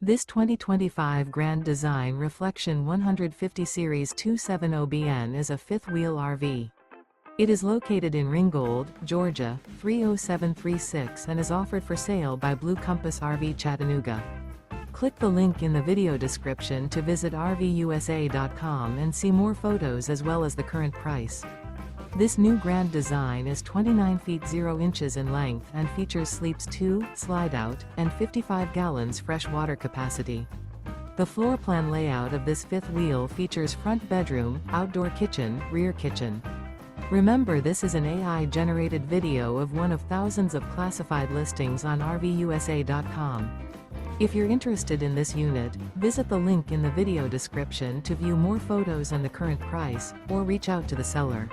This 2025 Grand Design Reflection 150 Series 270BN is a fifth-wheel RV. It is located in Ringgold, Georgia, 30736 and is offered for sale by Blue Compass RV Chattanooga. Click the link in the video description to visit RVUSA.com and see more photos as well as the current price. This new Grand Design is 29 feet 0 inches in length and features sleeps 2, Slideout, and 55 gallons fresh water capacity. The floor plan layout of this fifth wheel features front bedroom, outdoor kitchen, rear kitchen. Remember, this is an AI-generated video of one of thousands of classified listings on RVUSA.com. If you're interested in this unit, visit the link in the video description to view more photos and the current price, or reach out to the seller.